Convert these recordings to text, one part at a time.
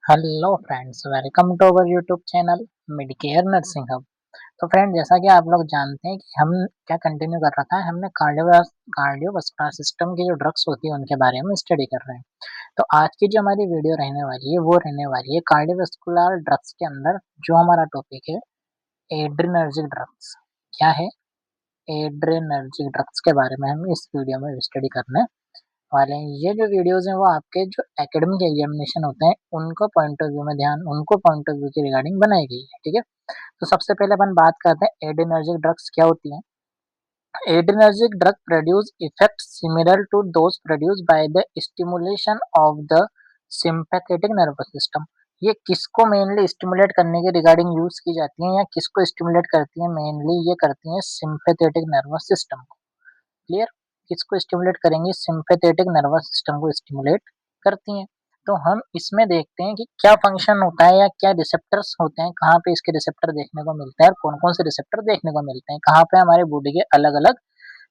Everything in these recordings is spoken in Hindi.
Hello friends, welcome to our YouTube channel Medicare nursing hub. तो फ्रेंड, जैसा कि आप लोग जानते हैं कि हम क्या कंटिन्यू कर रखा है, हमने कार्डियोवास्कुलर सिस्टम की जो ड्रग्स होती है उनके बारे में स्टडी कर रहे हैं। तो आज की जो हमारी वीडियो रहने वाली है वो रहने वाली है कार्डियोवास्कुलर ड्रग्स के अंदर जो हमारा टॉपिक है एड्रेनर्जिक ड्रग्स। क्या है एड्रेनर्जिक ड्रग्स के बारे में हम इस वीडियो में स्टडी करने वाले हैं। ये जो वीडियोज़ हैं वो आपके जो एकेडमिक एग्जामिनेशन होते हैं उनको पॉइंट ऑफ व्यू के रिगार्डिंग बनाई गई है, ठीक है? तो सबसे पहले अपन बात करते हैं एड्रेनर्जिक ड्रग्स क्या होती हैं। Adrenergic drug produce effect similar to those produced by the stimulation of the sympathetic nervous system. ये किसको मेनली स्टिमुलेट करने के रिगार्डिंग यूज की जाती हैं या किसको स्टिमुलेट करती हैं? मेनली ये करती हैं सिम्पैथेटिक नर्वस सिस्टम को। क्लियर? किसको स्टिमुलेट करेंगी? सिम्पैथेटिक नर्वस सिस्टम को स्टिमुलेट करती हैं। तो हम इसमें देखते हैं कि क्या फंक्शन होता है या क्या रिसेप्टर्स होते हैं, कहाँ पे इसके रिसेप्टर देखने को मिलते हैं और कौन-कौन से रिसेप्टर देखने को मिलते हैं, कहाँ पे हमारे बॉडी के अलग-अलग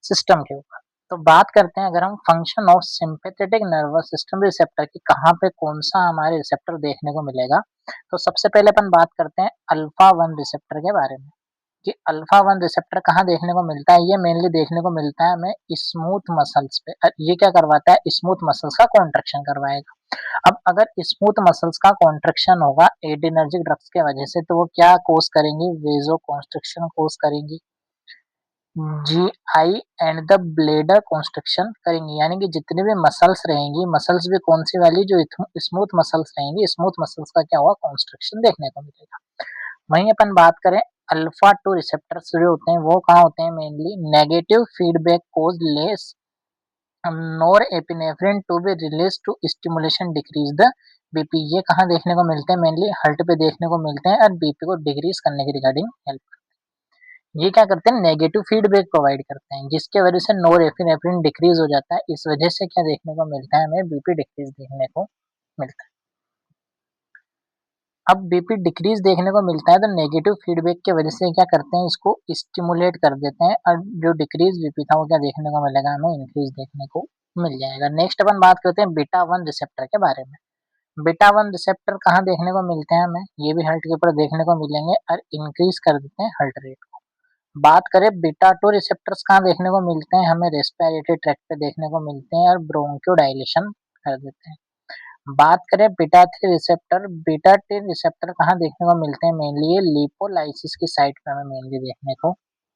सिस्टम के ऊपर। तो बात करते हैं अगर हम function of sympathetic nervous system receptor की, कहाँ पे कौन-सा हमारे रिसेप्टर देखने को मिलेगा। तो सबसे पहले अपन बात करते हैं अल्फा 1 रिसेप्टर के बारे में। कि अल्फा 1 रिसेप्टर कहाँ देखने को मिलता है? ये मेनली देखने को मिलता है हमें स्मूथ मसल्स पे। ये क्या करवाता है? स्मूथ मसल्स का कॉन्ट्रैक्शन करवाएगा। अब अगर स्मूथ मसल्स का कॉन्ट्रैक्शन होगा एड्रेनर्जिक ड्रग्स की वजह से, तो वो क्या कॉज़ करेंगी? वेसोकंस्ट्रिक्शन कॉज़ करेंगी। GI and the bladder construction करेंगी, यानी कि जितनी भी मसल्स रहेंगी, मसल्स भी कौन-सी वाली? जो स्मूथ मसल्स रहेंगी, स्मूथ मसल्स का क्या होगा? कंस्ट्रक्शन देखने को मिलेगा। वहीं अपन बात करें अल्फा 2 रिसेप्टर्स जो होते हैं वो कहाँ होते हैं? Mainly negative feedback cause less norepinephrine to be release to stimulation decrease the BP. ये कहाँ देखने को मिलते हैं? मेनली हार्ट पे देखने को मिलते हैं और बीपी को डिक्रीज करने के रिगार्डिंग हेल्प। ये क्या करते हैं? नेगेटिव फीडबैक प्रोवाइड करते हैं, जिसके वजह से नॉरएपिनेफ्रिन डिक्रीज हो जाता है। इस वजह से क्या देखने को मिलता है? हमें बीपी डिक्रीज देखने को मिलता है। अब बीपी डिक्रीज देखने को मिलता है तो नेगेटिव फीडबैक की वजह से क्या करते हैं? इसको स्टिमुलेट कर देते हैं और जो डिक्रीज बीपी था वो क्या देखने को मिलेगा? हमें इंक्रीज देखने को मिल जाएगा। नेक्स्ट अपन बात करते हैं बीटा 1 रिसेप्टर के बारे में। बीटा 1 रिसेप्टर कहाँ देखने को मिलते हैं हमें? ये भी हार्ट के ऊपर देखने को मिलेंगे और इंक्रीज कर देते हैं हार्ट रेट को। बात करें बीटा 2 रिसेप्टर्स कहाँ देखने को मिलते हैं? हमें रेस्पिरेटरी ट्रैक्ट पे देखने को मिलते हैं और ब्रोंकोडायलेशन कर देते हैं। बात करें बीटा 3 रिसेप्टर कहाँ देखने को मिलते हैं? मेनली ये लिपोलाइसिस की साइट पे हमें मेनली देखने को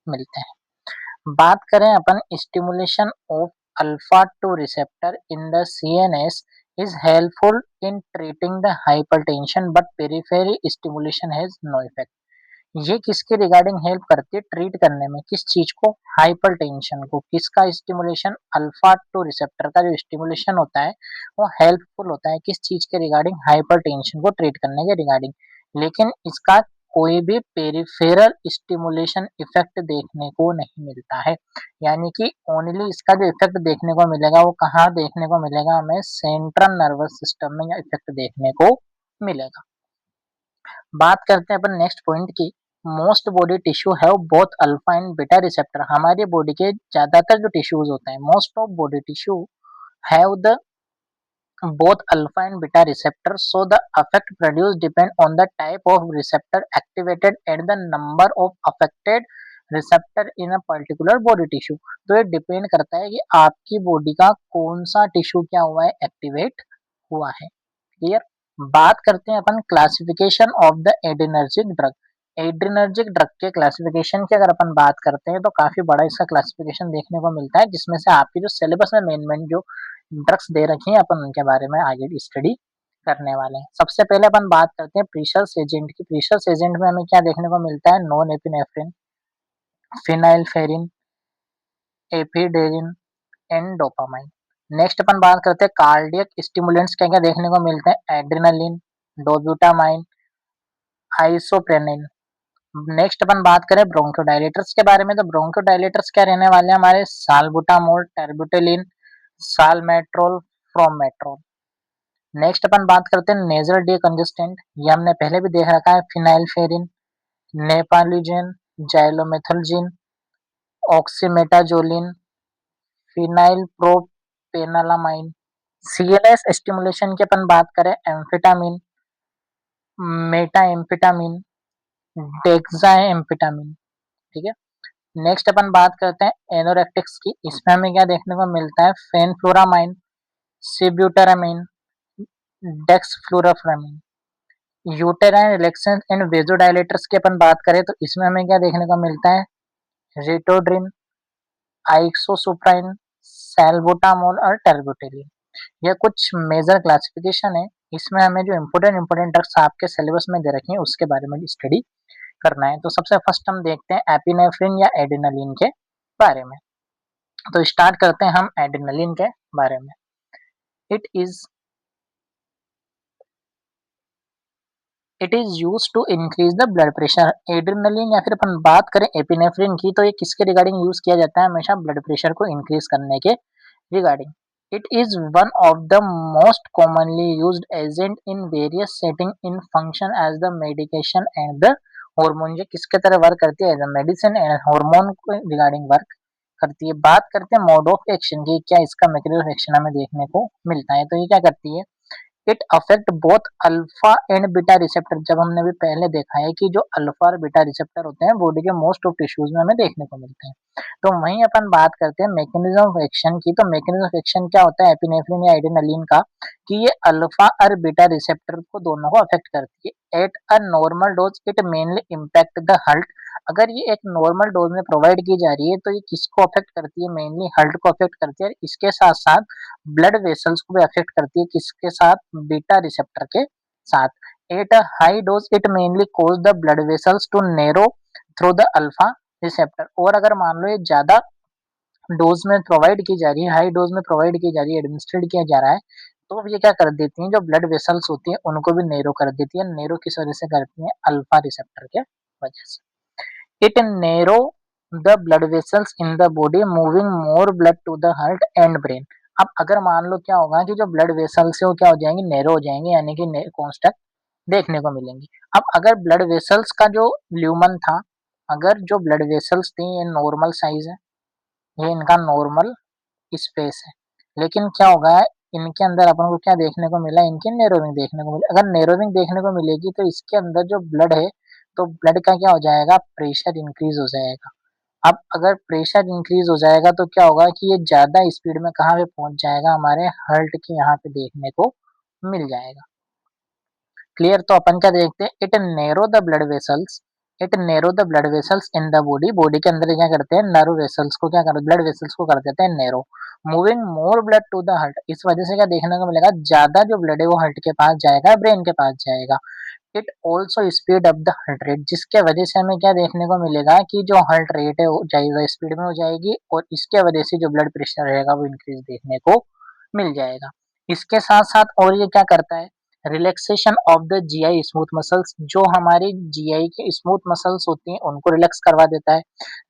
मिलते हैं। बात करें अपन stimulation of alpha 2 receptor in the CNS is helpful in treating the hypertension but periphery stimulation has no effect. ये किसके रिगार्डिंग हेल्प करती है ट्रीट करने में? किस चीज को? हाइपरटेंशन को। किसका स्टिमुलेशन? अल्फा 2 रिसेप्टर का जो स्टिमुलेशन होता है वो हेल्पफुल होता है किस चीज के रिगार्डिंग? हाइपरटेंशन को ट्रीट करने के रिगार्डिंग। लेकिन इसका कोई भी पेरिफेरल स्टिमुलेशन इफेक्ट देखने को नहीं मिलता है। यानी कि ओनली इसका जो इफेक्ट देखने को मिलेगा वो कहाँ देखने को मिलेगा? हमें सेंट्रल नर्वस सिस्टम में या इफेक्ट देखने को मिलेगा। बात करते हैं अपन नेक्स्ट पॉइंट की। Most body tissue have both alpha and beta receptor. हमारी बॉडी के ज्यादातर जो टिश्यूज होते हैं, most of body tissue have the both alpha and beta receptors, so the effect produced depend on the type of receptor activated and the number of affected receptor in a particular body tissue। तो ये डिपेंड करता है कि आपकी बॉडी का कौन सा टिश्यू क्या हुआ है? एक्टिवेट हुआ है। क्लियर? बात करते हैं अपन classification of the adrenergic drug. Adrenergic drug के क्लासिफिकेशन की अगर अपन बात करते हैं तो काफी बड़ा इसका क्लासिफिकेशन देखने को मिलता है, जिसमें से आपकी जो सिलेबस में मेन जो ड्रग्स दे रखी हैं अपन उनके बारे में आगे स्टडी करने वाले हैं। सबसे पहले अपन बात करते हैं प्रीशर्स एजेंट की। प्रीशर्स एजेंट में हमें क्या देखने को मिलता है? Norepinephrine, phenylephrine, ephedrine and dopamine. Next अपन बात करते हैं कार्डियक स्टिमुलेंट्स क्या क्या देखने को मिलते हैं? एड्रेनालिन, डोब्यूटामाइन, आइसोप्रेनिन। नेक्स्ट अपन बात करें ब्रोंकोडायलेटर्स के बारे में, तो ब्रोंकोडायलेटर्स क्या रहने वाले हैं हमारे? साल्बुटामोल, टर्बुटेलिन, सालमेट्रोल, फ्रोमेट्रोल। नेक्स्ट अपन बात करते हैं नेजल डीकंजेस्टेंट। ये हमने पहले भी देख रखा है, फिनाइलफेरिन, नेपालिजन, जाइलोमेथल्जिन, ऑक्सीमेटाजोलिन, फिनाइल प्रोपेनलामाइन। सीएनएस स्टिमुलेशन की अपन बात करें, एम्फेटामिन, मेटाएम्फेटामिन, डेक्साएम्फेटामिन, ठीक है। नेक्स्ट अपन बात करते हैं एनोरेक्टिक्स की। इसमें हमें क्या देखने को मिलता है, फेनफ्लोरामाइन, सिब्यूटारामाइन, डेक्सफ्लोराफामिन। यूटेराइन रिलैक्सेंट एंड वेजोडायलेटर्स की अपन बात करें तो इसमें हमें क्या देखने को मिलता है, रिटोड्रिन, आइसोसुप्राइन, सैल्बुटामोल और टर्बुटेलिन। यह कुछ मेजर क्लासिफिकेशन है। इसमें हमें जो इम्पोर्टेंट ड्रग्स आपके सिलेबस में दे रखे हैं उसके बारे में स्टडी करना है। तो सबसे फर्स्ट हम देखते हैं एपिनेफ्रिन या एड्रेनालिन के बारे में। तो स्टार्ट करते हैं हम एड्रेनालिन के बारे में। It is it is use to increase the blood pressure. Adrenaline या फिर अपन बात करें एपिनेफ्रिन की तो ये किसके रिगार्डिंग यूज किया जाता है, हमेशा ब्लड प्रेशर को इंक्रीज करने के regarding. It is one of the most commonly used agent in various setting in function as the medication and the hormone. ये किसके तरह वर्क करती है, as a medicine and hormone के रिगार्डिंग वर्क करती है। बात करते हैं मोड ऑफ एक्शन की, क्या इसका मैकेनिज्म ऑफ एक्शन हमें देखने को मिलता है। तो ये क्या करती है, it affect both alpha and beta receptor. जब हमने भी पहले देखा है कि जो अल्फा और बीटा रिसेप्टर होते हैं बॉडी के मोस्ट ऑफ टिश्यूज में हमें देखने को मिलते हैं। तो वहीं अपन बात करते हैं मैकेनिज्म ऑफ एक्शन की। तो मैकेनिज्म ऑफ एक्शन क्या होता है एपिनेफ्रिन या एड्रेनालिन का, कि ये अल्फा और बीटा रिसेप्टर को दोनों को अफेक्ट करती है। At a normal dose it mainly impact the heart. अगर ये एक नॉर्मल डोज में प्रोवाइड की जा रही है तो ये किसको अफेक्ट करती है, मेनली हर्ट को अफेक्ट करती है। इसके साथ साथ ब्लड वेसल्स को भी अफेक्ट करती है, किसके साथ, बीटा रिसेप्टर के साथ। At a high dose it mainly cause the blood vessels to narrow through the alpha receptor. और अगर मान लो ये ज्यादा डोज में प्रोवाइड की जा रही है, हाई डोज में प्रोवाइड की जा रही है, एडमिनिस्ट्रेट किया जा रहा है, तो ये क्या कर देती है, जो ब्लड वेसल्स होती है उनको भी नैरो कर देती है। नैरो किस वजह से करती है, अल्फा रिसेप्टर के वजह से। It narrow the blood vessels in the body moving more blood to the heart and brain. अब अगर मान लो क्या होगा कि जो ब्लड वेसल्स है वो क्या हो जाएंगे, नैरो हो जाएंगे, यानी कि कॉन्स्ट्रक्ट देखने को मिलेंगी। अब अगर ब्लड वेसल्स का जो ल्यूमन था, अगर जो ब्लड वेसल्स थी ये नॉर्मल साइज है, ये इनका नॉर्मल स्पेस है, लेकिन क्या होगा, इनके अंदर अपन को क्या देखने को मिला, इनकी नैरोविंग देखने को मिली। अगर नैरोविंग देखने को मिलेगी तो इसके अंदर जो ब्लड है, तो ब्लड का क्या हो जाएगा, प्रेशर इंक्रीज हो जाएगा। अब अगर प्रेशर इंक्रीज हो जाएगा तो क्या होगा कि ये ज्यादा स्पीड में कहाँ पे पहुंच जाएगा, हमारे हार्ट के यहाँ पे देखने को मिल जाएगा। क्लियर। तो अपन क्या देखते हैं, it narrow the blood vessels, it narrow the blood vessels in the body. Body के अंदर क्या करते हैं, नर्व वेसल्स को क्या कर, ब्लड वेसल्स को कर देते हैं narrow. Moving more blood to the heart, इस वजह से क्या देखने को मिलेगा, ज्यादा जो ब्लड है वो हार्ट के पास जाएगा, ब्रेन के पास जाएगा। It also speed up the heart rate, जिसके वजह से हमें क्या देखने को मिलेगा कि जो हार्ट रेट है वो जाएगा, स्पीड में हो जाएगी, और इसके वजह से जो ब्लड प्रेशर रहेगा वो इंक्रीज देखने को मिल जाएगा। इसके साथ साथ और ये क्या करता है, relaxation of the GI smooth muscles, जो हमारी जीआई के स्मूथ मसल्स होती हैं उनको रिलैक्स करवा देता है।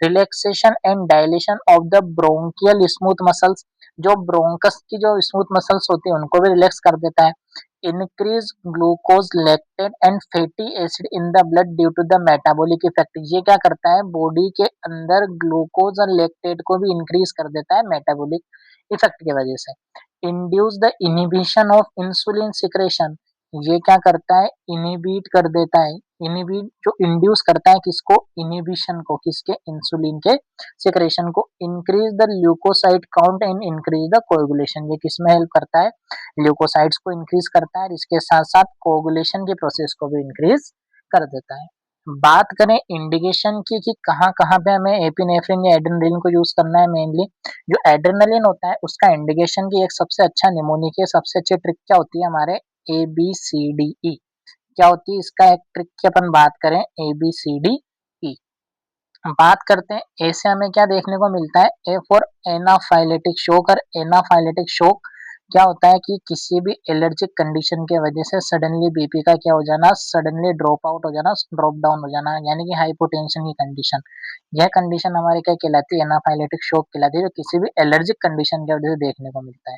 Relaxation and dilation of the bronchial smooth muscles, जो ब्रोंकस की जो स्मूथ मसल्स होती है उनको भी रिलैक्स कर देता है। Increase glucose lactate and fatty acid in the blood due to the metabolic effect, ये क्या करता है, बॉडी के अंदर ग्लूकोज और लैक्टेट को भी इंक्रीज कर देता है मेटाबॉलिक इफेक्ट की वजह से। Induce the inhibition of insulin secretion, ये क्या करता है, इनिबिट कर देता है, इनिबिट जो इंड्यूस करता है किसको, इनिबिशन को, किसके, इंसुलिन के सिक्रेशन को। Increase the leukocyte count and increase the coagulation, ये किसमें हेल्प करता है, ल्यूकोसाइट्स को इंक्रीज करता है, इसके साथ साथ कोएगुलेशन के प्रोसेस को भी इंक्रीज कर देता है। बात करें इंडिकेशन की कि कहाँ कहाँ पे हमें एपिनेफ्रिन या एड्रेनालिन को यूज करना है, मेनली जो एड्रेनालिन होता है उसका इंडिकेशन की एक सबसे अच्छा निमोनिक है, सबसे अच्छी ट्रिक क्या होती है, हमारे ABCDE क्या होती है, इसका एक ट्रिक की अपन बात करें, ABCDE बात करते हैं। ए से हमें क्या देखने को मिलता है, ए फॉर एनाफाइलेटिक शोक। और एनाफाइलेटिक शोक क्या होता है कि किसी भी एलर्जिक कंडीशन के वजह से सडनली बीपी का क्या हो जाना, सडनली ड्रॉप आउट हो जाना, ड्रॉप डाउन हो जाना, यानी कि हाइपोटेंशन की कंडीशन। यह कंडीशन हमारी क्या कहलाती है, एनाफाइलेटिक शोक कहलाती है, जो किसी भी एलर्जिक कंडीशन की वजह से देखने को मिलता है।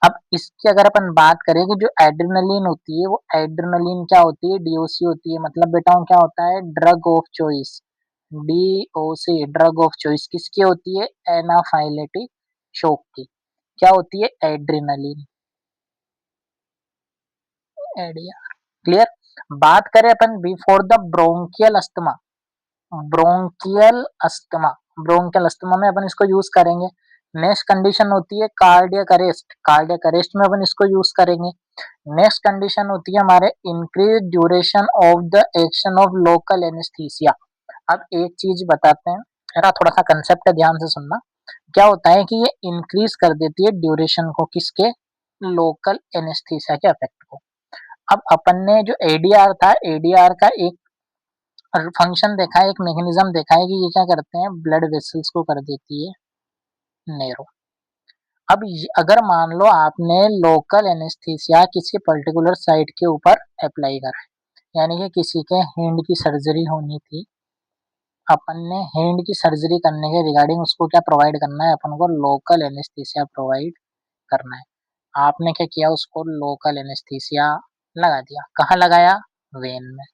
अब इसकी अगर अपन बात करें कि जो एड्रेनालिन होती है, वो एड्रेनालिन क्या होती है, डीओसी होती है। मतलब बेटा क्या होता है, drug of choice, DOC drug of choice किसकी होती है, एनाफाइलेटिक शोक की। क्या होती है, एड्रेनालिन, एडिया। क्लियर। बात करें अपन before the bronchial asthma, bronchial asthma, bronchial asthma में अपन इसको यूज करेंगे। नेक्स्ट कंडीशन होती है कार्डियक अरेस्ट, कार्डियक अरेस्ट में अपन इसको यूज करेंगे। नेक्स्ट कंडीशन होती है हमारे increase duration of the action of local anaesthesia. अब एक चीज बताते हैं, मेरा थोड़ा सा कंसेप्ट है, ध्यान से सुनना। क्या होता है कि ये इंक्रीज कर देती है ड्यूरेशन को, किसके, लोकल एनेस्थीसिया के इफेक्ट को। अब अपन ने जो एडीआर था, एडीआर का एक फंक्शन देखा है, एक मैकेनिज्म देखा है कि ये क्या करते हैं, ब्लड वेसल्स को कर देती है नैरो। अब अगर मान लो आपने लोकल एनेस्थीसिया किसी पर्टिकुलर साइट के ऊपर अप्लाई करा है, यानी कि किसी के हैंड की सर्जरी होनी थी, अपन ने हैंड की सर्जरी करने के रिगार्डिंग उसको क्या प्रोवाइड करना है, अपन को लोकल एनेस्थीसिया प्रोवाइड करना है। आपने क्या किया, उसको लोकल एनेस्थीसिया लगा दिया। कहाँ लगाया, वेन में।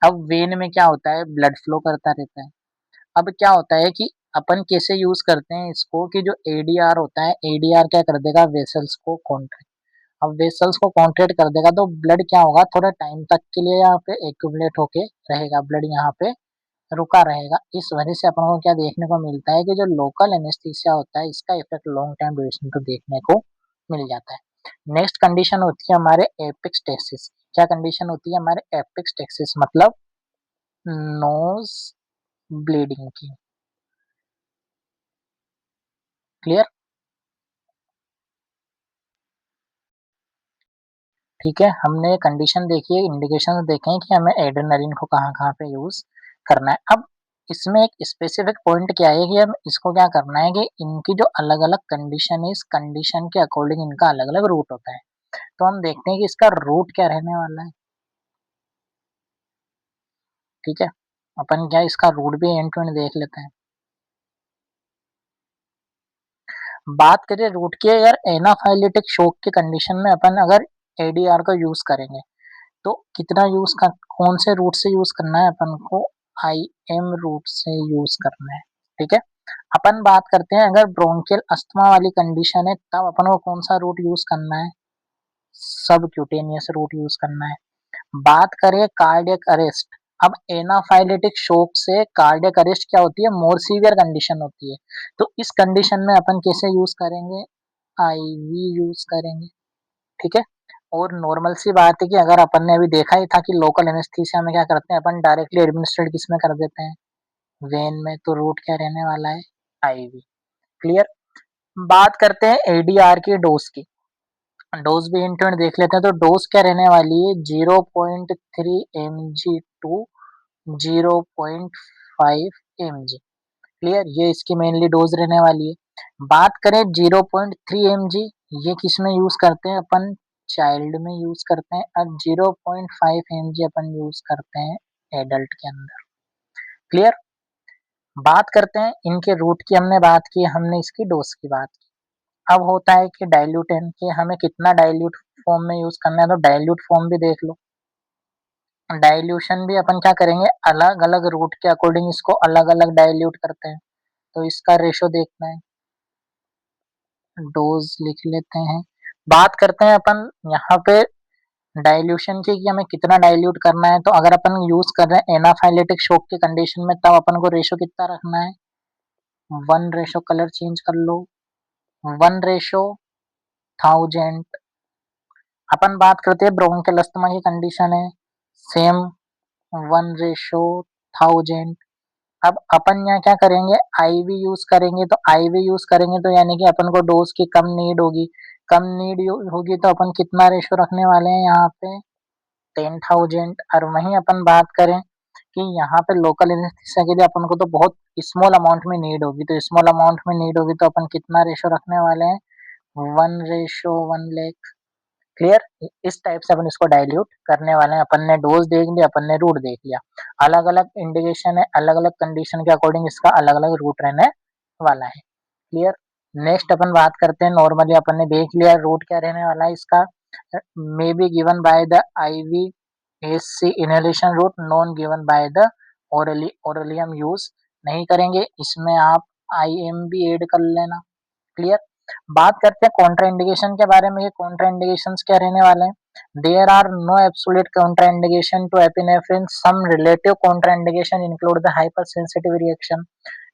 अब वेन में क्या होता है, ब्लड फ्लो करता रहता है। अब क्या होता है कि अपन कैसे यूज करते हैं इसको, कि जो एडीआर होता है, एडीआर क्या कर देगा, वेसल्स को कॉन्ट्रैक्ट। अब वेसल्स को कॉन्ट्रैक्ट कर देगा तो ब्लड क्या होगा, थोड़ा टाइम तक के लिए यहाँ पे एक्यूमुलेट होके रहेगा, ब्लड यहाँ पे रुका रहेगा। इस वजह से अपन को क्या देखने को मिलता है कि जो लोकल एनेस्थीसिया होता है, इसका इफेक्ट लॉन्ग टाइम ड्यूरेशन को देखने को मिल जाता है। नेक्स्ट कंडीशन होती है हमारे एपिक्स, क्या कंडीशन होती है हमारे एपिक्स, मतलब नोज ब्लीडिंग की। क्लियर, ठीक है। हमने कंडीशन देखी है, इंडिकेशन देखे हैं कि हमें एड्रेनलिन को कहाँ कहाँ पे यूज करना है। अब इसमें एक स्पेसिफिक पॉइंट क्या है कि हम इसको क्या करना है कि इनकी जो अलग अलग कंडीशन है, इस कंडीशन के अकॉर्डिंग इनका अलग अलग रूट होता है। तो हम देखते हैं कि इसका रूट क्या रहने वाला है। ठीक है, अपन क्या इसका रूट भी एंड टू एंड देख लेते हैं। बात करें रूट की, अगर एनाफाइलेटिक शॉक के कंडीशन में अपन अगर एडीआर का यूज करेंगे तो कितना यूज कर, कौन से रूट से यूज करना है अपन को, आई एम रूट से यूज करना है। ठीक है, अपन बात करते हैं अगर ब्रोंकियल अस्थमा वाली कंडीशन है तब अपन को कौन सा रूट यूज करना है, सब क्यूटेनियस रूट यूज करना है। बात करें कार्डियक अरेस्ट, अब एनाफाइलेटिक शॉक से कार्डियक अरेस्ट क्या होती है, मोर सीवियर कंडीशन होती है। तो इस कंडीशन में अपन कैसे यूज करेंगे, आईवी यूज करेंगे। ठीक है, और नॉर्मल सी बात है कि अगर अपन ने अभी देखा ही था कि लोकल एनेस्थीसिया में क्या करते हैं, अपन डायरेक्टली एडमिनिस्ट्रेट किसमें कर देते हैं, वेन में। तो रूट क्या रहने वाला है, आईवी। क्लियर। बात करते हैं एडीआर की डोज की, डोज भी इंटरनेट देख लेते हैं। तो डोज क्या रहने वाली है, 0.3 mg टू 0.5 mg। क्लियर, ये इसकी मेनली डोज रहने वाली है। बात करें 0.3 mg, ये किस में यूज करते हैं अपन, चाइल्ड में यूज करते हैं। अब 0.5 mg अपन यूज करते हैं एडल्ट के अंदर। क्लियर। बात करते हैं इनके रूट की, हमने बात की, हमने इसकी डोज की बात की। अब होता है कि डाइल्यूटेंट के हमें कितना डाइल्यूट फॉर्म में यूज करना है, तो डाइल्यूट फॉर्म भी देख लो। डाइल्यूशन भी अपन क्या करेंगे, अलग अलग रूट के अकॉर्डिंग इसको अलग अलग डाइल्यूट करते हैं। तो इसका रेशो देखना है, डोज लिख लेते हैं। बात करते हैं अपन यहाँ पे डाइल्यूशन की, कि हमें कितना डाइल्यूट करना है। तो अगर अपन यूज कर रहे हैं एनाफाइलेटिक शॉक के कंडीशन में, तब अपन को रेशो कितना रखना है, 1 रेशो, कलर चेंज कर लो, 1/1000। अपन बात करते हैं ब्रोंकियल अस्थमा की कंडीशन है, सेम 1/1000। अब अपन यहाँ क्या करेंगे, आईवी यूज करेंगे। तो आईवी यूज करेंगे तो यानी कि अपन को डोज की कम नीड होगी, कम नीड होगी तो अपन कितना रेशो रखने वाले हैं यहाँ पे, 10,000। और वहीं अपन बात करें कि यहाँ पे लोकल एनेस्थीसिया के लिए अपन को तो बहुत स्मॉल अमाउंट में नीड होगी, तो स्मॉल अमाउंट में नीड होगी तो अपन कितना रेशो रखने वाले हैं, 1/1,00,000। क्लियर, इस टाइप से अपन इसको डाइल्यूट करने वाले हैं। अपन ने डोज देख लिया, अपन ने रूट देख लिया। अलग अलग इंडिकेशन है, अलग अलग कंडीशन के अकॉर्डिंग इसका अलग अलग रूट रहने वाला है। क्लियर। नेक्स्ट अपन बात करते हैं, नॉर्मली अपन ने देख लिया रूट क्या रहने वाला है इसका, may be given by the IV SC inhalation route, non given by the orally, orally हम यूज नहीं करेंगे। इसमें आप आईएम भी ऐड कर लेना। क्लियर। बात करते हैं कॉन्ट्राइंडिकेशन के बारे में, ये कॉन्ट्राइंडिकेशंस क्या रहने वाले हैं? There are no absolute contraindication to epinephrine, some relative contraindication include the hyper sensitive reaction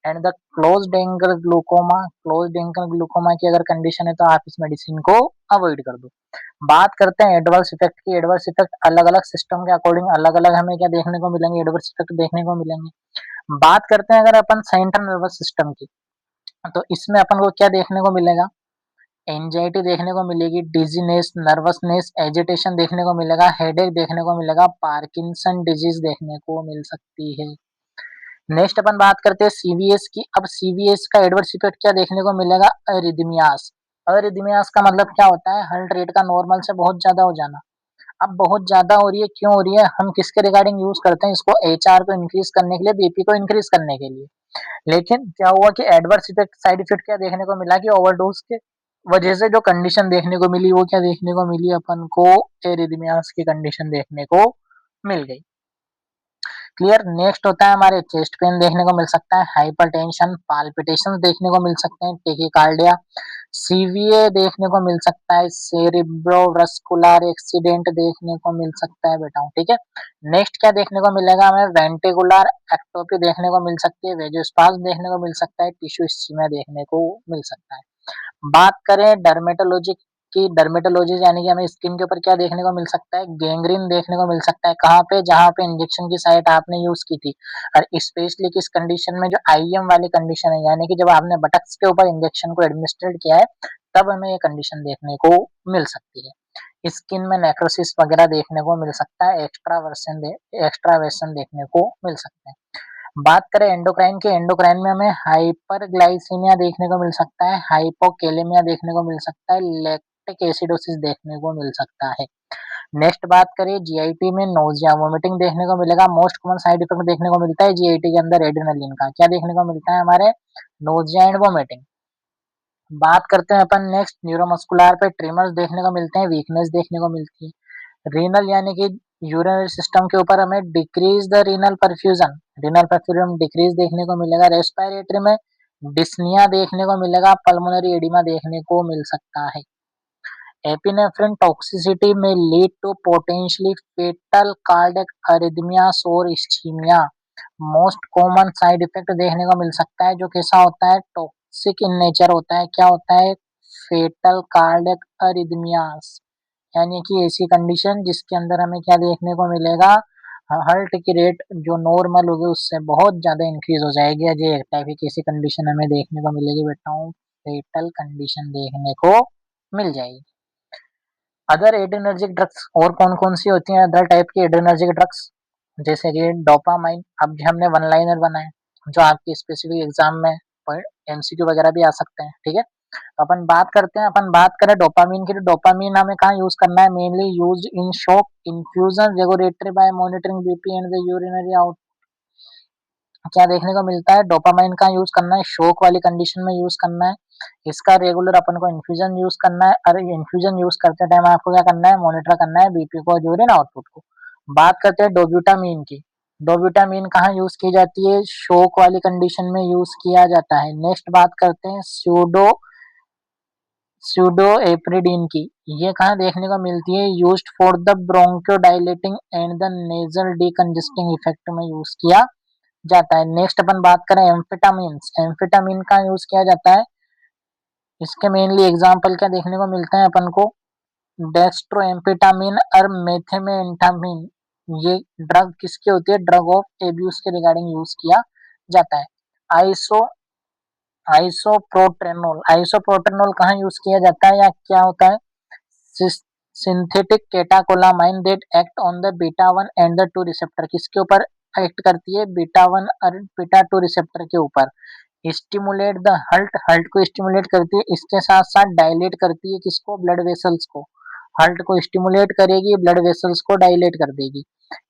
and the closed angle glaucoma. Closed angle glaucoma की अगर कंडीशन है तो आप इस मेडिसिन को अवॉइड कर दो। बात करते हैं एडवर्स इफेक्ट की। एडवर्स इफेक्ट अलग अलग सिस्टम के अकॉर्डिंग अलग अलग हमें क्या देखने को मिलेंगे, एडवर्स इफेक्ट देखने को मिलेंगे। बात करते हैं अगर अपन सेंट्रल नर्वस सिस्टम की, तो इसमें अपन को क्या देखने को मिलेगा? एंजाइटी देखने को मिलेगी, डिजीनेस, नर्वसनेस, एजिटेशन देखने को मिलेगा, हेडेक देखने को मिलेगा, पार्किंसन डिजीज देखने को मिल सकती है। नेक्स्ट अपन बात करते हैं सीवीएस की। अब सीवीएस का एडवर्स इफेक्ट क्या देखने को मिलेगा? अरिदमियास। अरिदमियास का मतलब क्या होता है? हार्ट रेट का नॉर्मल से बहुत ज्यादा हो जाना। अब बहुत ज्यादा हो रही है, क्यों हो रही है? हम किसके रिगार्डिंग यूज करते हैं इसको? एचआर को इंक्रीज करने के लिए, बीपी को इंक्रीज करने के लिए। लेकिन क्या हुआ कि एडवर्स इफेक्ट, साइड इफेक्ट क्या देखने को मिला कि ओवरडोज के वजह से जो कंडीशन देखने को मिली वो क्या देखने को मिली? अपन को एरिदमियास की कंडीशन देखने को मिल गई। क्लियर। नेक्स्ट होता है हमारे चेस्ट पेन देखने को मिल सकता है, हाइपरटेंशन, पाल्पिटेशन देखने को मिल सकते हैं, टेकिकार्डिया, सीवीए देखने को मिल सकता है, सेरिब्रोवास्कुलर एक्सीडेंट देखने को मिल सकता है बेटा, ठीक है। नेक्स्ट क्या देखने को मिलेगा हमें? वेंटिकुलर एक्टोपी देखने को मिल सकती है, वेजोस्पाज्म देखने को मिल सकता है, टिश्यू इस्कीमिया देखने को मिल सकता है। बात करें डर्मेटोलॉजी की, डर्मेटोलॉजी यानी कि हमें स्किन के ऊपर क्या देखने को मिल सकता है? गैंग्रीन देखने को मिल सकता है। कहाँ पे? जहाँ पे इंजेक्शन की साइट आपने यूज की थी, और स्पेशली किस कंडीशन में? जो आईएम वाली कंडीशन है, यानी कि जब आपने बटक्स के ऊपर इंजेक्शन को एडमिनिस्ट्रेट किया है, तब हमें ये कंडीशन देखने को मिल सकती है। स्किन में नेक्रोसिस वगैरह देखने को मिल सकता है, एक्स्ट्रावेशन देखने को मिल सकते हैं। बात करें एंडोक्राइन की, एंडोक्राइन में हमें हाइपरग्लाइसीमिया देखने को मिल सकता है, हाइपोकेलेमिया देखने को मिल सकता है, लैक्टिक एसिडोसिस देखने को मिल सकता है। नेक्स्ट बात करें जीआईटी में, नोजिया, वोमिटिंग देखने को मिलेगा। मोस्ट कॉमन साइड इफेक्ट देखने को मिलता है जीआईटी के अंदर एड्रेनलिन का। क्या देखने को मिलता है हमारे? Nausea and vomiting. बात करते हैं अपन नेक्स्ट न्यूरोमस्कुलर पे, ट्रिमर्स देखने को मिलते हैं, वीकनेस देखने को मिलती है। रीनल यानी कि यूरिनरी सिस्टम के ऊपर हमें decrease the renal perfusion decrease देखने को मिलेगा। रेस्पिरेटरी में डिस्निया देखने को मिलेगा, पल्मोनरी एडिमा देखने को मिल सकता है। एपिनेफ्रिन टॉक्सिसिटी में lead to potentially fatal cardiac arrhythmias और ischaemia. Most common side effect देखने को मिल सकता है, जो कैसा होता है? टॉक्सिक इन नेचर होता है। क्या होता है? फेटल कार्डियक अरिथमियास, यानी कि ऐसी कंडीशन जिसके अंदर हमें क्या देखने को मिलेगा? हार्ट की रेट जो नॉर्मल होगी उससे बहुत ज्यादा इंक्रीज हो जाएगी। ये एक टाइप की ऐसी कंडीशन हमें देखने को मिलेगी बेटा, फेटल कंडीशन देखने को मिल जाएगी। अदर एड्रेनर्जिक ड्रग्स और कौन कौन सी होती हैं? अदर टाइप की एड्रेनर्जिक ड्रग्स, जैसे कि डोपामाइन। अब जो हमने वन लाइनर बनाए जो आपके स्पेसिफिक एग्जाम में एमसीक्यू वगैरह भी आ सकते हैं, ठीक है। तो अपन बात करते हैं, अपन बात करें डोपामीन की, तो डोपामीन हमें कहाँ यूज करना है? Mainly use in shock infusion regulatory by monitoring BP and the urinary out. क्या देखने को मिलता है? डोपामाइन का यूज करना है, शोक वाली कंडीशन में यूज करना है। इसका रेगुलर अपन को इन्फ्यूजन यूज करना है, और इन्फ्यूजन यूज करते टाइम आपको क्या करना है? मॉनिटर करना है बीपी को, यूरिन आउटपुट को। बात करते हैं डोब्यूटामीन की। डोब्यूटामीन कहाँ यूज की जाती है? शोक वाली कंडीशन में यूज किया जाता है। नेक्स्ट बात करते हैं स्यूडोएप्रिडिन की। ये कहाँ देखने को मिलती है? Used for the bronchodilating and the nasal decongesting effect में यूज किया जाता है। नेक्स्ट अपन बात करें एम्फेटामिन। एम्फेटामिन का यूज किया जाता है, इसके मेनली एग्जांपल क्या देखने को मिलते हैं अपन को? डेक्स्ट्रोएम्फेटामिन और मेथाम्फेटामिन। ये ड्रग किसकी होती है? ड्रग ऑफ एब्यूज के रिगार्डिंग यूज किया जाता है। आइसो आइसोप्रोटेनोल कहाँ यूज किया जाता है, या क्या होता है? Synthetic catecholamine that act on the beta one and the two receptor. किसके ऊपर एक्ट करती है? बीटा वन और बीटा टू रिसेप्टर के ऊपर। स्टिमुलेट द हल्ट को स्टिमुलेट करती है, इसके साथ साथ डायलेट करती है किसको? ब्लड वेसल्स को। हल्ट को स्टिमुलेट करेगी, ब्लड वेसल्स को डायलेट कर देगी।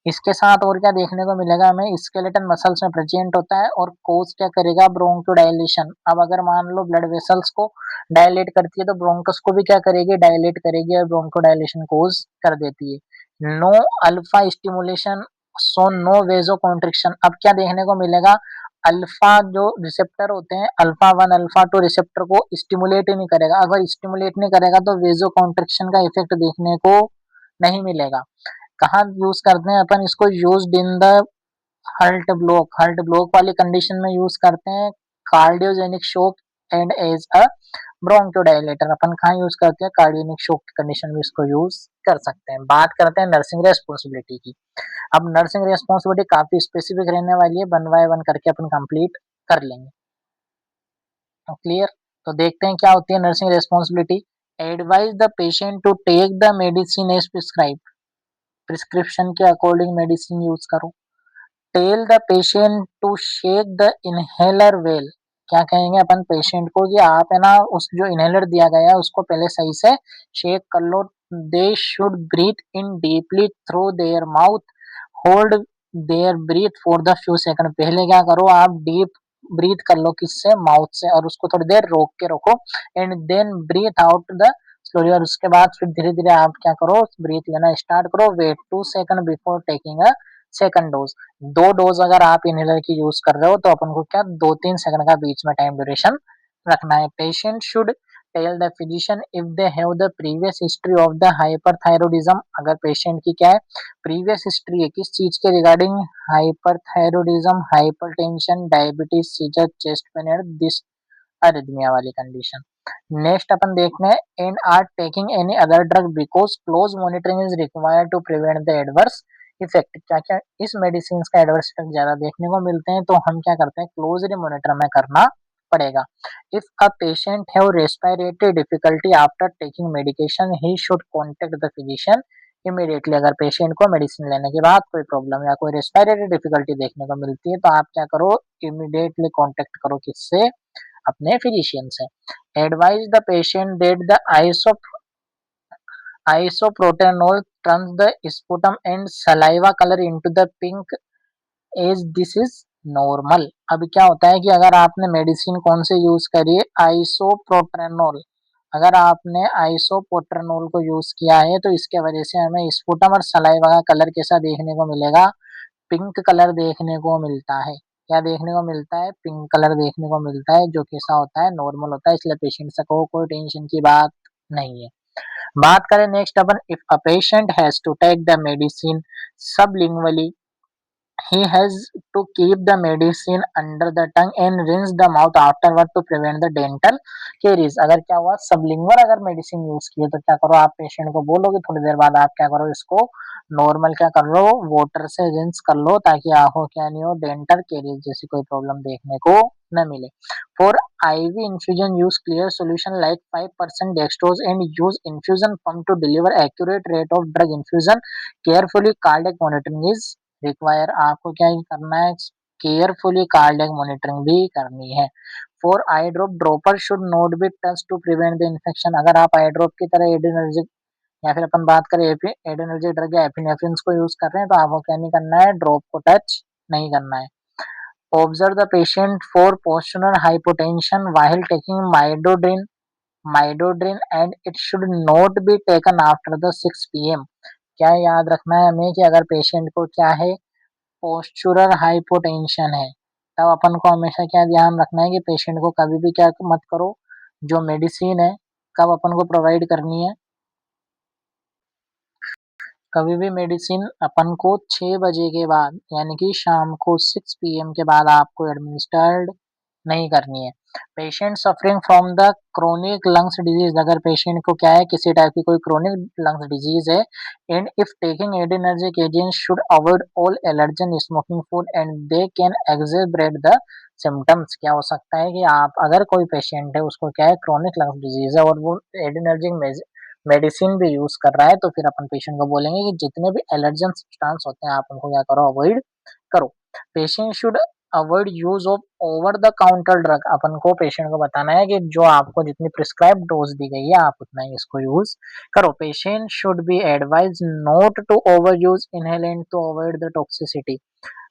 इसके साथ और क्या देखने को मिलेगा हमें? स्केलेटन मसल्स में प्रेजेंट होता है, और कोज क्या करेगा? ब्रोंकोडाइलेशन। अब अगर मान लो ब्लड वेसल्स को डायलेट करती है तो ब्रोंकस को भी क्या करेगी? डायलेट करेगी, और ब्रोंकोडाइलेशन कोज कर देती है। No alpha stimulation, so no vasoconstriction. अब क्या देखने को मिलेगा? अल्फा जो रिसेप्टर होते हैं अल्फा 1 अल्फा 2 रिसेप्टर को स्टिमुलेट ही नहीं करेगा। अगर स्टिमुलेट नहीं करेगा तो वेजो कॉन्ट्रैक्शन का इफेक्ट देखने को नहीं मिलेगा। कहाँ यूज करते हैं अपन इसको? Used in the heart block वाली कंडीशन में यूज करते हैं। Cardiogenic shock and as a bronchodilator अपन कहाँ यूज करते हैं? कार्डियोनिक शॉक की कंडीशन में इसको यूज कर सकते हैं। बात करते हैं नर्सिंग रेस्पॉन्सिबिलिटी की। अब नर्सिंग रेस्पॉन्सिबिलिटी काफी स्पेसिफिक रहने वाली है, वन बाय वन करके अपन कंप्लीट कर लेंगे। क्लियर? तो देखते हैं क्या होती है nursing responsibility. Advise the patient to take the medicine as prescribe, prescription के अकॉर्डिंग मेडिसिन यूज करो। Tell the patient to shake the inhaler well, क्या कहेंगे अपन पेशेंट को कि आप है ना उस जो इनहेलर दिया गया है उसको पहले सही से शेक कर लो। They should breathe in deeply through their mouth, hold their breath for the few second, पहले क्या करो आप डीप ब्रीथ कर लो किससे? माउथ से, और उसको थोड़ी देर रोक के रखो and then breathe out the slowly, और उसके बाद फिर धीरे धीरे आप क्या करो ब्रीथ लेना स्टार्ट करो। Wait 2 second before taking a second dose. 2 dose अगर आप इनहेलर की यूज कर रहे हो तो अपन को क्या 2-3 सेकंड का बीच में टाइम ड्यूरेशन रखना है। Patient should tell the physician if they have the previous history of the hyperthyroidism, अगर पेशेंट की क्या है प्रीवियस हिस्ट्री है किस चीज के regarding? Hyperthyroidism, hypertension, diabetes, seizure, chest pain and this arrhythmia वाली कंडीशन। नेक्स्ट अपन देखना है and are taking any other drug because close monitoring is required to prevent the adverse effect. क्या क्या इस मेडिसिन का एडवर्स इफेक्ट ज्यादा देखने को मिलते हैं तो हम क्या करते हैं क्लोजली मॉनिटर में करना पड़ेगा। If a patient have respiratory difficulty after taking medication he should contact the physician immediately. अगर पेशेंट को मेडिसिन लेने के बाद कोई प्रॉब्लम या कोई रेस्पिरेटरी डिफिकल्टी देखने को मिलती है तो आप क्या करो इमीडिएटली कॉन्टेक्ट करो किससे? अपने फिजिशियन से। Advise the patient that the isoproterenol turns the sputum and saliva color into the pink as this is normal. अब क्या होता है कि अगर आपने मेडिसिन कौन से यूज करी है? आइसोप्रोटेनोल। अगर आपने आइसोप्रोटेनोल को यूज किया है तो इसके वजह से हमें स्पुटम और सलाइवा का कलर कैसा देखने को मिलेगा? पिंक कलर देखने को मिलता है। क्या देखने को मिलता है? पिंक कलर देखने को मिलता है, जो कैसा होता है नॉर्मल होता है, इसलिए पेशेंट से को कोई टेंशन की बात नहीं है। बात करें नेक्स्ट अपन, if a patient has to take the medicine sublingually he has to keep the medicine under the tongue and rinse the mouth afterward to prevent the dental caries। अगर क्या हुआ सबलिंगुअल अगर मेडिसिन यूज की है तो क्या करो आप पेशेंट को बोलोगे थोड़ी देर बाद आप क्या करो इसको नॉर्मल क्या कर लो वाटर से रिंस कर लो ताकि आंखों क्या नहीं हो डेंटल केरीज जैसी कोई प्रॉब्लम देखने को न मिले। For IV infusion use clear solution like 5% dextrose and use infusion pump to deliver accurate rate of drug infusion। Carefully cardiac monitoring is require. आपको क्या करना है? केयरफुली कार्डियक मॉनिटरिंग भी करनी है। For eye drop dropper should not be touch to prevent the infection. अगर आप आई ड्रॉप की तरह एडिनर्जिक या फिर अपन बात करें एडिनर्जिक ड्रग या एपिनेफ्रिन को यूज कर रहे हैं तो आपको क्या नहीं करना है? ड्रॉप को टच नहीं करना है। Observe the patient for postural hypotension while taking midodrine and it should not be taken after the 6 PM। क्या याद रखना है हमें कि अगर पेशेंट को क्या है पोस्चुरल हाइपोटेंशन है तब अपन को हमेशा क्या ध्यान रखना है कि पेशेंट को कभी भी क्या मत करो जो मेडिसिन है कब अपन को प्रोवाइड करनी है? कभी भी मेडिसिन अपन को 6 बजे के बाद यानी कि शाम को 6 PM के बाद आपको एडमिनिस्टर्ड नहीं करनी है। Patient suffering from the chronic lungs disease, अगर पेशेंट को क्या है किसी टाइप की कोई क्रोनिक लंग्स डिजीज है and if taking adrenergic agent should avoid all allergen smoking food and they can accelerate the symptoms. क्या हो सकता है कि आप अगर कोई पेशेंट है उसको क्या है क्रोनिक लंग्स डिजीज है और वो एडिनर्जिक मेडिसिन भी यूज कर रहा है तो फिर अपन पेशेंट को बोलेंगे कि जितने भी एलर्जन सब्सटेंस होते हैं आप उनको क्या करो अवॉइड करो। Patient should avoid use of over the counter drug, अपन को पेशेंट को बताना है कि जो आपको जितनी प्रिस्क्राइब डोज दी गई है आप उतना ही इसको यूज करो। Patient should be advise not to over use inhalant to avoid the toxicity.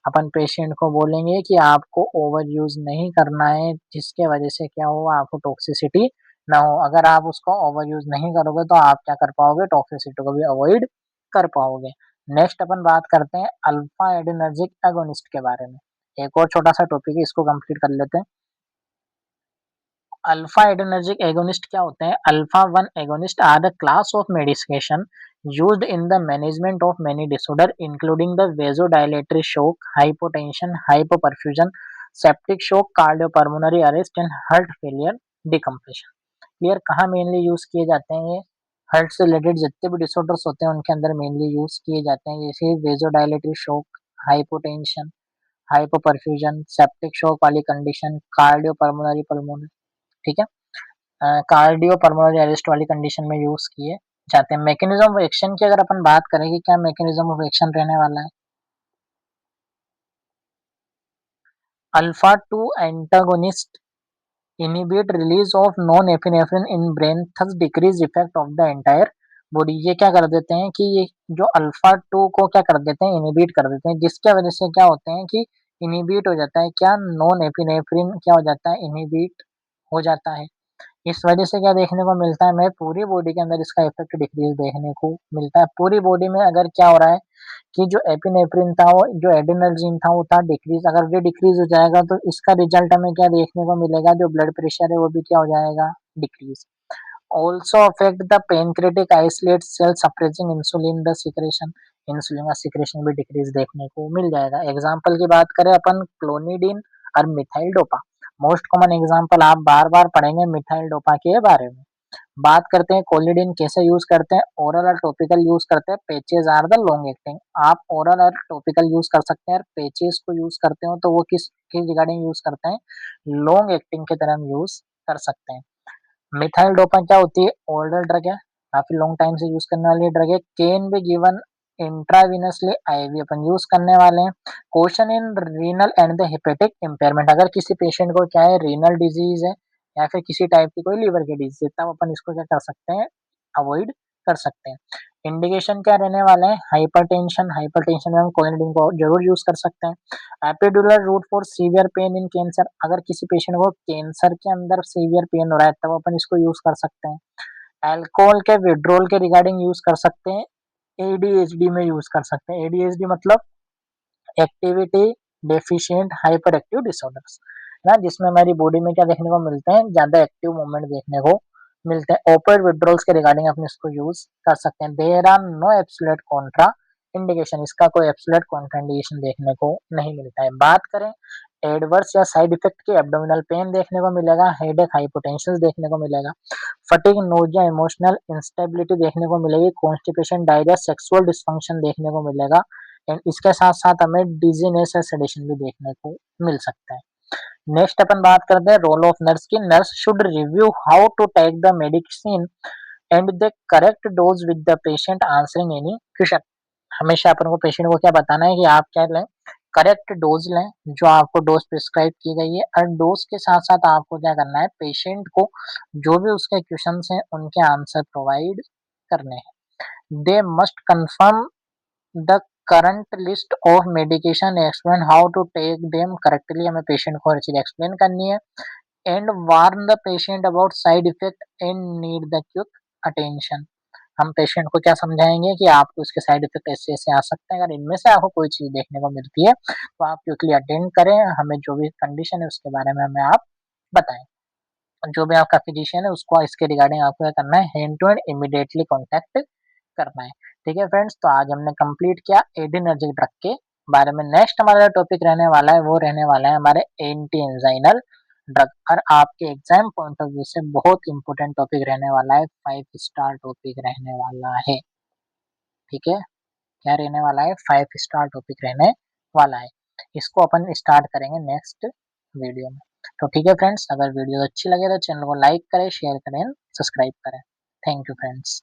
अपन पेशेंट को बोलेंगे कि आपको ओवर यूज नहीं करना है जिसके वजह से क्या हो आपको टॉक्सिसिटी ना हो। अगर आप उसको ओवर यूज नहीं करोगे तो आप क्या कर पाओगे टॉक्सिसिटी को भी अवॉइड कर पाओगे। नेक्स्ट अपन बात करते हैं अल्फा एडिनर्जिक एगोनिस्ट के बारे में। एक और छोटा सा टॉपिक है, इसको कंप्लीट कर लेते हैं। अल्फा एड्रेनर्जिक एगोनिस्ट क्या होते हैं? Alpha 1 agonist are the class of medication used in the management of many disorder including the vasodilatory shock, hypotension, hypoperfusion, septic shock, cardiopulmonary arrest and heart failure decompression। Clear? कहाँ मेनली यूज किए जाते हैं ये? हार्ट से रिलेटेड जितने भी डिसऑर्डर्स होते हैं उनके अंदर मेनली यूज किए जाते हैं, जैसे vasodilatory shock, hypotension, hypoperfusion, septic shock वाली कंडीशन, कार्डियोपल्मोनरी पल्मोनरी, ठीक है, कार्डियोपल्मोनरी अरेस्ट वाली कंडीशन में यूज किए जाते हैं। मैकेनिज्म ऑफ एक्शन की अगर अपन बात करें कि क्या मैकेनिज्म ऑफ एक्शन रहने वाला है, alpha 2 antagonist inhibit release of non epinephrine in brain thus decrease effect of the entire body. ये क्या कर देते हैं कि ये जो अल्फा 2 को क्या कर देते हैं, इनिबिट कर देते हैं, जिसके वजह से क्या होते हैं कि इनिबिट हो जाता है, क्या नॉन एपिनेफ्रिन क्या हो जाता है, इनिबिट हो जाता है। इस वजह से क्या देखने को मिलता है, हमें पूरी बॉडी के अंदर इसका इफेक्ट डिक्रीज देखने को मिलता है। पूरी बॉडी में अगर क्या हो रहा है कि जो एपिनेफ्रिन था, वो जो एड्रेनर्जिन था वो था डिक्रीज, अगर ये डिक्रीज हो जाएगा तो इसका रिजल्ट हमें क्या देखने को मिलेगा, जो ब्लड प्रेशर है वो भी क्या हो जाएगा, decrease. Also affect the pancreatic isolate cell suppressing insulin the secretion, insulin का सिक्रेशन भी डिक्रीज देखने को मिल जाएगा। एग्जाम्पल की बात करें अपन, क्लोनिडीन और methyl dopa, most common example आप बार बार पढ़ेंगे मिथाइल डोपा के बारे में। बात करते हैं कोलिडीन कैसे यूज करते हैं, ओरल और टॉपिकल यूज करते हैं, patches are the long acting. आप ओरल और टॉपिकल यूज कर सकते हैं, और पेचेज को यूज करते हो तो वो किस रिगार्डिंग यूज करते हैं, लॉन्ग एक्टिंग के तरह यूज कर सकते हैं। मिथाइल डोपा क्या होती है, ओरल ड्रग है, काफी लॉन्ग टाइम से यूज करने वाली ड्रग है, can be given intravenously, IV अपन यूज करने वाले हैं। Question in renal and the hepatic impairment, अगर किसी पेशेंट को क्या है, रीनल डिजीज है या फिर किसी टाइप की कोई लीवर की डिजीज है, तब अपन इसको क्या कर सकते हैं, अवॉइड कर सकते हैं। इंडिकेशन क्या रहने वाला है, हाइपरटेंशन, हाइपरटेंशन में हम क्लोनिडीन को जरूर यूज कर सकते हैं। Epidural route for severe pain in cancer, अगर किसी पेशेंट को कैंसर के अंदर सीवियर पेन हो रहा है तब अपन इसको यूज कर सकते हैं। अल्कोहल के विड्रॉल के रिगार्डिंग यूज कर सकते हैं, एडीएचडी में यूज कर सकते हैं। एडीएचडी मतलब activity deficient hyper active disorders, ना, जिसमें हमारी बॉडी में क्या देखने को मिलते हैं, ज्यादा एक्टिव मूवमेंट देखने को मिलते हैं। ओपियोइड विड्रॉल्स के रिगार्डिंग अपने इसको यूज कर सकते हैं। There are no absolute contraindication, इसका कोई एब्सोल्यूट कॉन्ट्रा इंडिकेशन देखने को नहीं मिलता है। बात करें एडवर्स या साइड इफेक्ट की, एब्डोमिनल पेन देखने को मिलेगा, हेडेक, हाइपोटेंशन देखने को मिलेगा, फटीग, नोजिया, इमोशनल इंस्टेबिलिटी देखने को मिलेगी, कॉन्स्टिपेशन, डायरिया, सेक्सुअल डिस्फंक्शन देखने को मिलेगा, एंड इसके साथ साथ हमें डिजीनेस या सेडेशन भी देखने को मिल सकता है। नेक्स्ट अपन बात करते हैं रोल ऑफ नर्स की। Nurse should review how to take the medicine and the correct dose with the patient answering any question. हमेशा अपन को पेशेंट को क्या बताना है कि आप क्या लें, करेक्ट डोज लें, जो आपको डोज प्रिस्क्राइब की गई है, और डोज के साथ साथ आपको क्या करना है, पेशेंट को जो भी उसके क्वेश्चन हैं उनके आंसर प्रोवाइड करने हैं। They must confirm the current list of medication, explain how to take them correctly, हमें पेशेंट को हर चीज एक्सप्लेन करनी है। And warn the patient about side effect and need the quick attention, हम पेशेंट को क्या समझाएंगे कि आपको इसके साइड इफेक्ट ऐसे ऐसे आ सकते हैं, अगर इनमें से आपको कोई चीज देखने को मिलती है तो आप क्विकली अटेंड करें, हमें जो भी कंडीशन है उसके बारे में हमें आप बताएं। जो भी आपका फिजिशियन है उसको इसके रिगार्डिंग आपको क्या करना है, hand to hand immediately contact करना है। ठीक है फ्रेंड्स, तो आज हमने कंप्लीट किया एड्रेनर्जिक ड्रग के बारे में। नेक्स्ट हमारा टॉपिक रहने वाला है वो रहने वाला है हमारे एंटी एंजाइनल ड्रग, और आपके एग्जाम पॉइंट ऑफ व्यू से बहुत इंपॉर्टेंट टॉपिक रहने वाला है, 5 स्टार टॉपिक रहने वाला है। ठीक है, क्या रहने वाला है, 5 स्टार टॉपिक रहने वाला है। इसको अपन स्टार्ट करेंगे नेक्स्ट वीडियो में। तो ठीक है फ्रेंड्स, अगर वीडियो अच्छी लगे तो चैनल को लाइक करें, शेयर करें, सब्सक्राइब करें। Thank you friends.